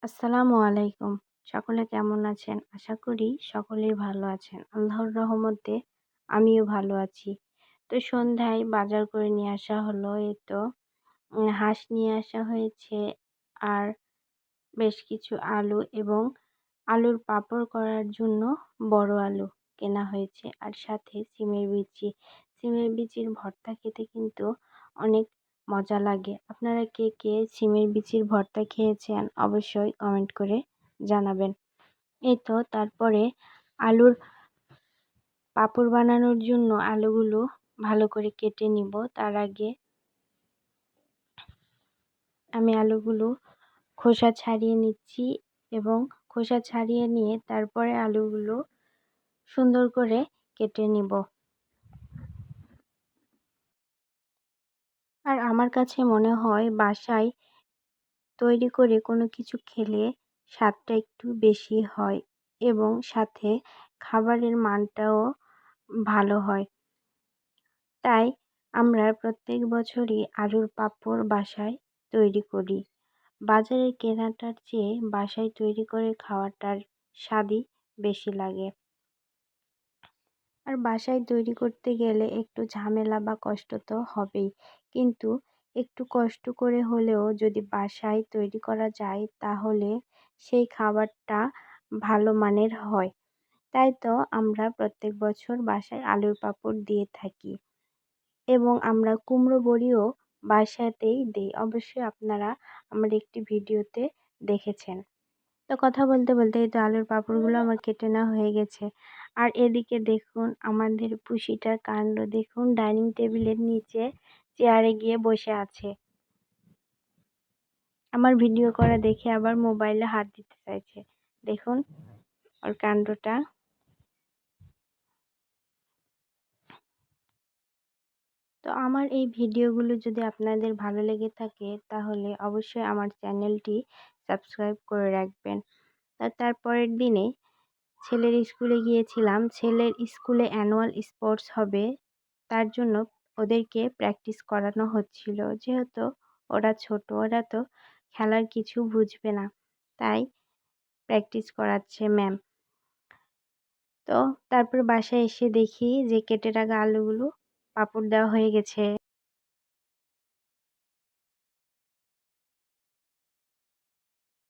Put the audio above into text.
আসসালামু আলাইকুম। সকলে কেমন আছেন? আশা করি সকলেই ভালো আছেন। আল্লাহর রহমতে আমিও ভালো আছি। তো সন্ধ্যায় বাজার করে নিয়ে আসা হলো এই তো হাঁস নিয়ে আসা হয়েছে আর বেশ কিছু আলু এবং আলুর পাঁপড় করার জন্য বড় আলু কেনা হয়েছে আর সাথে সিমের বিচি। সিমের বিচির ভর্তা খেতে কিন্তু অনেক মজা লাগে। আপনারা কে কে সিমের বিচির ভর্তা খেয়েছেন অবশ্যই কমেন্ট করে জানাবেন। এই তো তারপরে আলুর পাঁপড় বানানোর জন্য আলুগুলো ভালো করে কেটে নিব। তার আগে আমি আলুগুলো খোসা ছাড়িয়ে নিচ্ছি এবং খোসা ছাড়িয়ে নিয়ে তারপরে আলুগুলো সুন্দর করে কেটে নিব। আর আমার কাছে মনে হয় বাসায় তৈরি করে কোনো কিছু খেলে স্বাদটা একটু বেশি হয় এবং সাথে খাবারের মানটাও ভালো হয়। তাই আমরা প্রত্যেক বছরই আলুর পাঁপড় বাসায় তৈরি করি। বাজারের কেনাটার চেয়ে বাসায় তৈরি করে খাওয়াটার স্বাদই বেশি লাগে। আর বাসায় তৈরি করতে গেলে একটু ঝামেলা বা কষ্ট তো হবেই, কিন্তু একটু কষ্ট করে হলেও যদি বাসায় তৈরি করা যায় তাহলে সেই খাবারটা ভালো মানের হয়। তাই তো আমরা প্রত্যেক বছর বাসায় আলুর পাঁপড় দিয়ে থাকি এবং আমরা কুমড়ো বড়িও বাসাতেই দিই। অবশ্যই আপনারা আমার একটি ভিডিওতে দেখেছেন। তো কথা বলতে বলতে এই তো আলুর পাঁপড়গুলো আমার কেটে নেওয়া হয়ে গেছে। আর এদিকে দেখুন আমাদের পুষিটার কাণ্ড দেখুন, ডাইনিং টেবিলের নিচে চেয়ারে গিয়ে বসে আছে। আমার ভিডিও করা দেখে আবার মোবাইলে হাত দিতে চাইছে। দেখুন ওর কাণ্ডটা। তো আমার এই ভিডিওগুলো যদি আপনাদের ভালো লেগে থাকে তাহলে অবশ্যই আমার চ্যানেলটি সাবস্ক্রাইব করে রাখবেন। তারপরের দিনে ছেলের স্কুলে গিয়েছিলাম। ছেলের স্কুলে অ্যানুয়াল স্পোর্টস হবে, তার জন্য ওদেরকে প্র্যাকটিস করানো হচ্ছিল। যেহেতু ওরা ছোট, ওরা তো খেলার কিছু বুঝবে না, তাই প্র্যাকটিস করাচ্ছে ম্যাম। তো তারপর বাসায় এসে দেখি যে কেটে রাখা আলুগুলো পাঁপড় দেওয়া হয়ে গেছে।